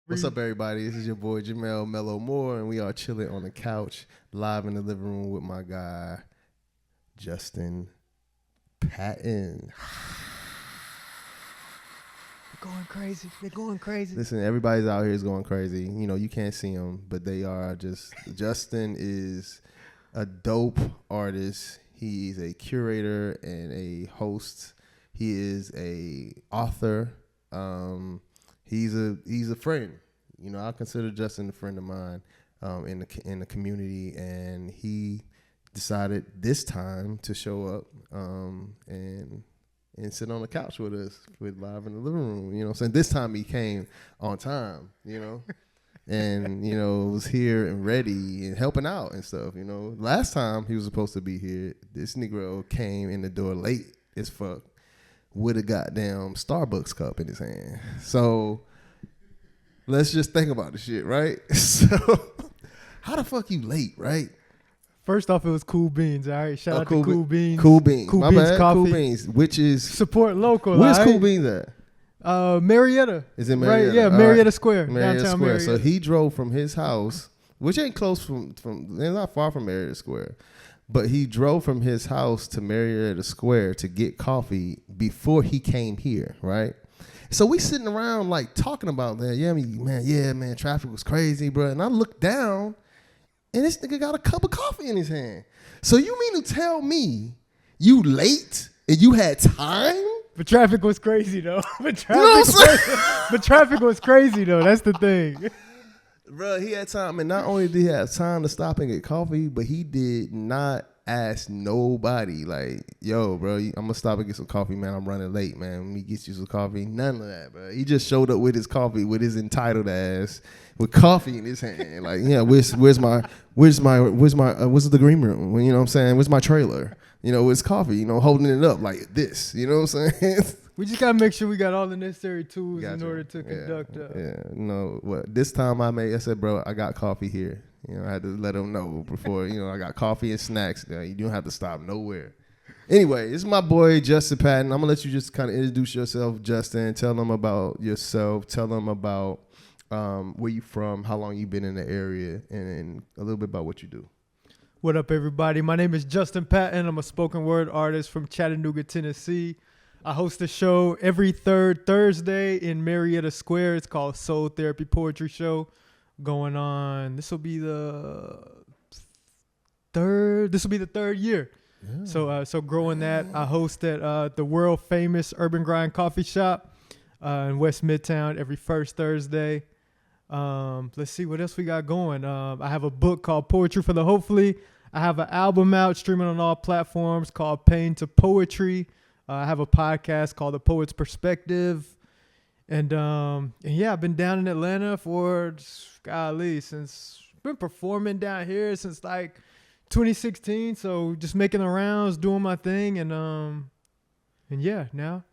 What's up, everybody? This is your boy Jamel Mellow Moore, and we are chilling on the couch, live in the living room with my guy, Justin Patton. Going crazy. They're going crazy. Listen, everybody's out here is going crazy. You know, you can't see them, but they are just. Justin is a dope artist. He's a curator and a host. He is a author. He's a friend. You know, I consider Justin a friend of mine in the community, and he decided this time to show up and sit on the couch with us, live in the living room. You know what I'm saying? This time he came on time, you know, and, you know, was here and ready and helping out and stuff, you know. Last time he was supposed to be here, this Negro came in the door late as fuck with a goddamn Starbucks cup in his hand. So let's just think about the shit, right? So how the fuck you late, right? First off, it was Cool Beans, all right? Shout out to Cool Beans. Cool Beans. Cool My Beans bad. Coffee. Cool Beans, which is... Support local, Where's all Cool right? Beans at? Marietta. Is it Marietta? Right, yeah, All Marietta right. Square. Marietta downtown Square. Marietta. So he drove from his house, which ain't close from it's not far from Marietta Square, but he drove from his house to Marietta Square to get coffee before he came here, right? So we sitting around like talking about that. Yeah, man, traffic was crazy, bro. And I looked down, and this nigga got a cup of coffee in his hand. So you mean to tell me you late and you had time? But traffic was crazy, though. But saying? traffic was crazy, though. That's the thing. Bro, he had time, and not only did he have time to stop and get coffee, but he did not ask nobody, like, yo, bro, I'm gonna stop and get some coffee, man. I'm running late, man. Let me get you some coffee. None of that, bro. He just showed up with his coffee, with his entitled ass, with coffee in his hand. Like, yeah, where's the green room? You know what I'm saying? Where's my trailer? You know, with his coffee, you know, holding it up like this. You know what I'm saying? We just got to make sure we got all the necessary tools Gotcha. in order to conduct. This time I said, bro, I got coffee here. You know, I had to let him know before, you know, I got coffee and snacks. You don't have to stop nowhere. Anyway, this is my boy, Justin Patton. I'm going to let you just kind of introduce yourself, Justin. Tell them about yourself. Tell them about where you from, how long you been in the area, and a little bit about what you do. What up, everybody? My name is Justin Patton. I'm a spoken word artist from Chattanooga, Tennessee. I host a show every third Thursday in Marietta Square. It's called Soul Therapy Poetry Show. Going on, this will be the third year. Yeah. So growing that, I host at the world famous Urban Grind Coffee Shop in West Midtown every first Thursday. Let's see what else we got going. I have a book called Poetry for the Hopefully. I have an album out streaming on all platforms called Pain to Poetry. I have a podcast called The Poet's Perspective. And yeah, I've been down in Atlanta for, been performing down here since like 2016. So just making the rounds, doing my thing. And yeah, now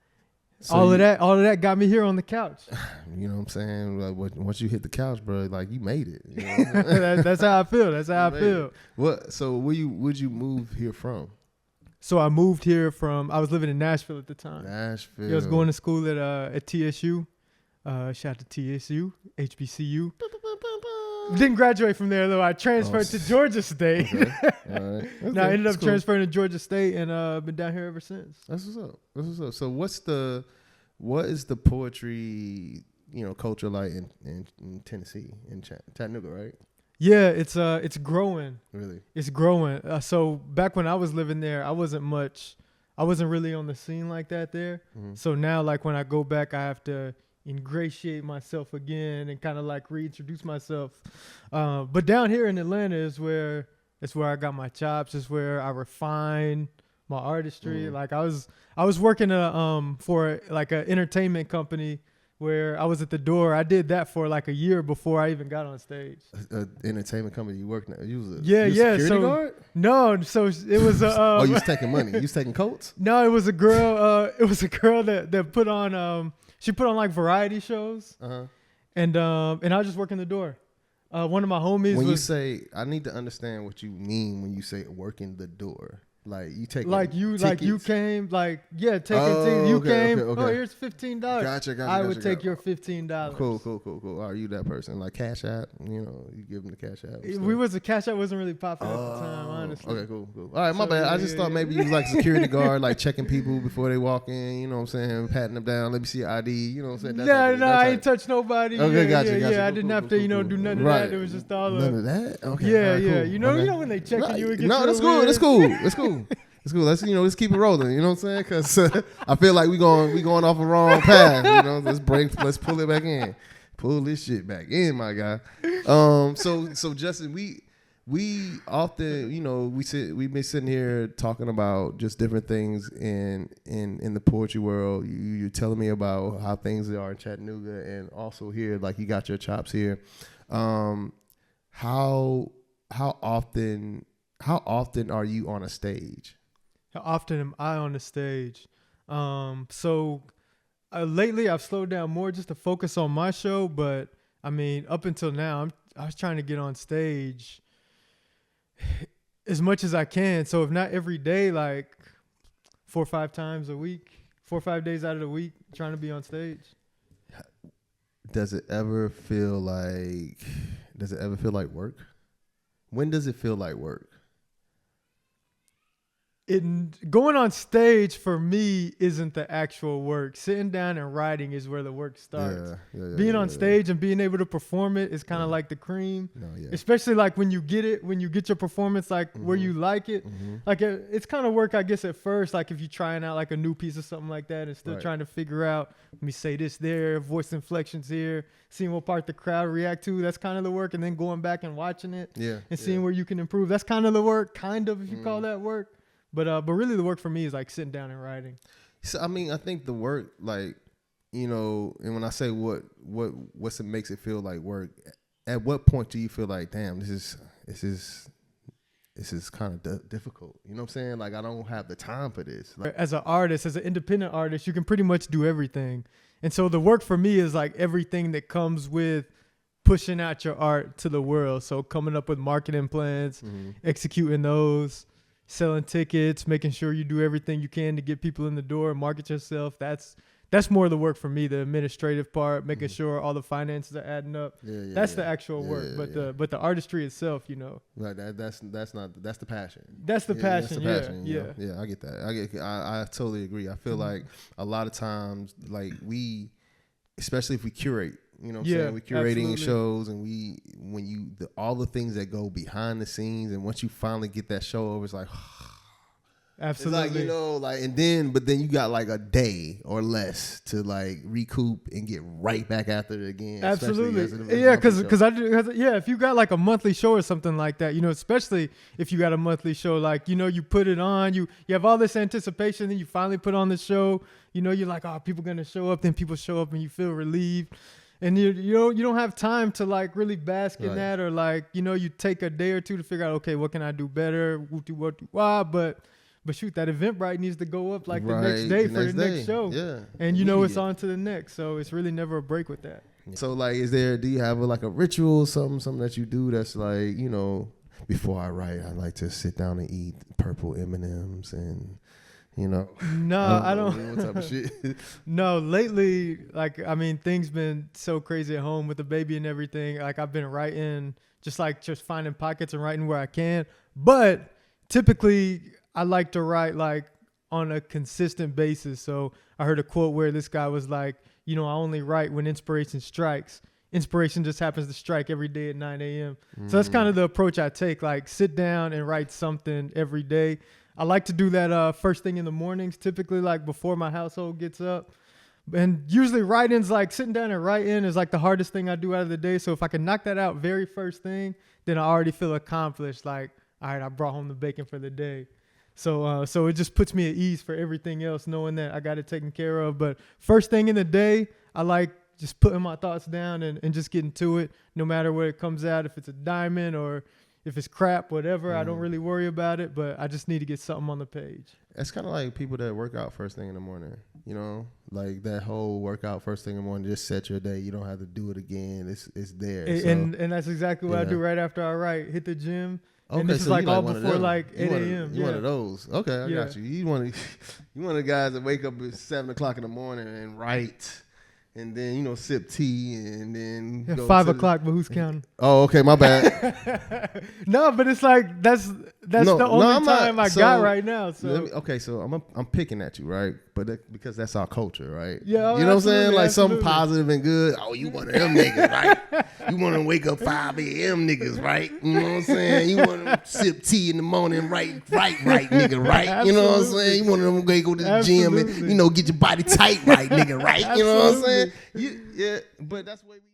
so all of that got me here on the couch. You know what I'm saying? Like, once you hit the couch, bro, like you made it. You know? That's how I feel. That's how I feel. What? So would you move here from? So I moved here I was living in Nashville at the time. Nashville. I was going to school at TSU. Shout out to TSU, HBCU. Didn't graduate from there, though. I transferred to Georgia State. Okay. All right. Okay. I ended up transferring to Georgia State and been down here ever since. That's what's up. So what is the poetry, you know, culture like in Tennessee, in Chattanooga, right? Yeah, it's growing. Really? It's growing. So back when I was living there, I wasn't really on the scene like that there. Mm-hmm. So now, like, when I go back, I have to ingratiate myself again and kind of like reintroduce myself. But down here in Atlanta is where I got my chops. It's where I refine my artistry. Mm-hmm. Like I was working for like an entertainment company where I was at the door. I did that for like a year before I even got on stage. Entertainment company you worked at? You was a security guard? No, so it was oh, you was taking money. You was taking coats? No, it was a girl. That put on. She put on like variety shows. Uh-huh. And I was just working the door. One of my homies. When you say, I need to understand what you mean when you say working the door. Like you take you came taking tickets. You came. Okay. Oh, here's $15. Gotcha. I would take your $15. Cool. Are you that person? Like Cash App? You know, you give them the Cash App. The Cash App wasn't really popular at the time, honestly. Okay, cool. All right, my bad. I just thought maybe you was like security guard, like checking people before they walk in. You know what I'm saying? Patting them down. Let me see your ID. You know what I'm saying? No, I ain't touched nobody. Okay, gotcha. I didn't have to, do none of that. It was just all none of that. Okay. Yeah, right, yeah. cool. You know when they checking you. No, that's cool. That's cool. It's cool. Let's keep it rolling. You know what I'm saying? Because I feel like we going off a wrong path. You know, let's pull it back in. Pull this shit back in, my guy. So Justin, we often, we've been sitting here talking about just different things in the poetry world. You're telling me about how things are in Chattanooga, and also here, like you got your chops here. How often are you on a stage? How often am I on the stage? Lately I've slowed down more just to focus on my show. But I mean, up until now, I was trying to get on stage as much as I can. So if not every day, like 4 or 5 times a week, 4 or 5 days out of the week, trying to be on stage. Does it ever feel like work? When does it feel like work? Going on stage for me isn't the actual work. Sitting down and writing is where the work starts. Being on stage and being able to perform it is kind of like the cream. Especially like when you get your performance where you like it. Like it's kind of work, I guess, at first. Like if you're trying out like a new piece or something like that and still trying to figure out, let me say this there, voice inflections here, seeing what part the crowd react to. That's kind of the work. And then going back and watching it and seeing where you can improve. That's kind of the work, if you call that work. But really the work for me is like sitting down and writing. So I mean, I think the work, like, and when I say what makes it feel like work, at what point do you feel like, damn, this is kind of difficult? You know what I'm saying? Like, I don't have the time for this. Like, as an artist, as an independent artist, you can pretty much do everything. And so the work for me is like everything that comes with pushing out your art to the world. So coming up with marketing plans, executing those, selling tickets, making sure you do everything you can to get people in the door and market yourself. That's more of the work for me, the administrative part, making sure all the finances are adding up. That's the actual work. But the artistry itself, Like that's the passion. That's the passion. Yeah, I get that. I totally agree. I feel like a lot of times, like especially if we curate, you know what I'm saying? We're curating shows, and all the things that go behind the scenes, and once you finally get that show over, it's like, absolutely. It's like, but then you got like a day or less to like recoup and get right back after it again. Absolutely. Because if you got like a monthly show or something like that, especially if you got a monthly show, like, you put it on, you have all this anticipation, then you finally put on the show, you're like, oh, people going to show up, then people show up and you feel relieved. And you don't have time to like really bask in that, or like, you take a day or two to figure out, okay, what can I do better? But shoot, that Eventbrite needs to go up like the next day for the next show. Yeah. And it's on to the next. So it's really never a break with that. So like, do you have a ritual, something that you do that's like, before I write, I like to sit down and eat purple M&Ms and, No, I don't. What type of shit? No, lately, things been so crazy at home with the baby and everything. Like I've been writing, just finding pockets and writing where I can. But typically, I like to write like on a consistent basis. So I heard a quote where this guy was like, I only write when inspiration strikes. Inspiration just happens to strike every day at 9 a.m. So that's kind of the approach I take. Like sit down and write something every day. I like to do that first thing in the mornings, typically like before my household gets up. And usually writing's like sitting down and writing is like the hardest thing I do out of the day. So if I can knock that out very first thing, then I already feel accomplished. Like, all right, I brought home the bacon for the day. So it just puts me at ease for everything else, knowing that I got it taken care of. But first thing in the day, I like just putting my thoughts down and just getting to it, no matter where it comes out, if it's a diamond or if it's crap, whatever, I don't really worry about it, but I just need to get something on the page. It's kind of like people that work out first thing in the morning, like that whole workout first thing in the morning, just set your day. You don't have to do it again. It's there. And that's exactly what I do right after I write. Hit the gym, Okay, and this is so like you all one of before them. like You 8 one of- a.m. You one of those. Okay, I Yeah. got you. You one of the guys that wake up at 7 o'clock in the morning and write, and then sip tea, and then Yeah, go 5 to o'clock, but who's counting? Oh, okay, my bad. No, but it's like that's No, the only I'm not. time I So, got right now. So okay, so I'm picking at you, right? But because that's our culture, right? Yeah, oh, you know what I'm saying? absolutely, Like something absolutely. positive and good. Oh, you one of them niggas, right? You want to wake up 5 a.m. niggas, right? You know what I'm saying? You want to sip tea in the morning, right, nigga, right? You know what I'm saying? You want to go to the gym and get your body tight, right, nigga, right? You know what I'm saying? Absolutely. Yeah, but that's the way we.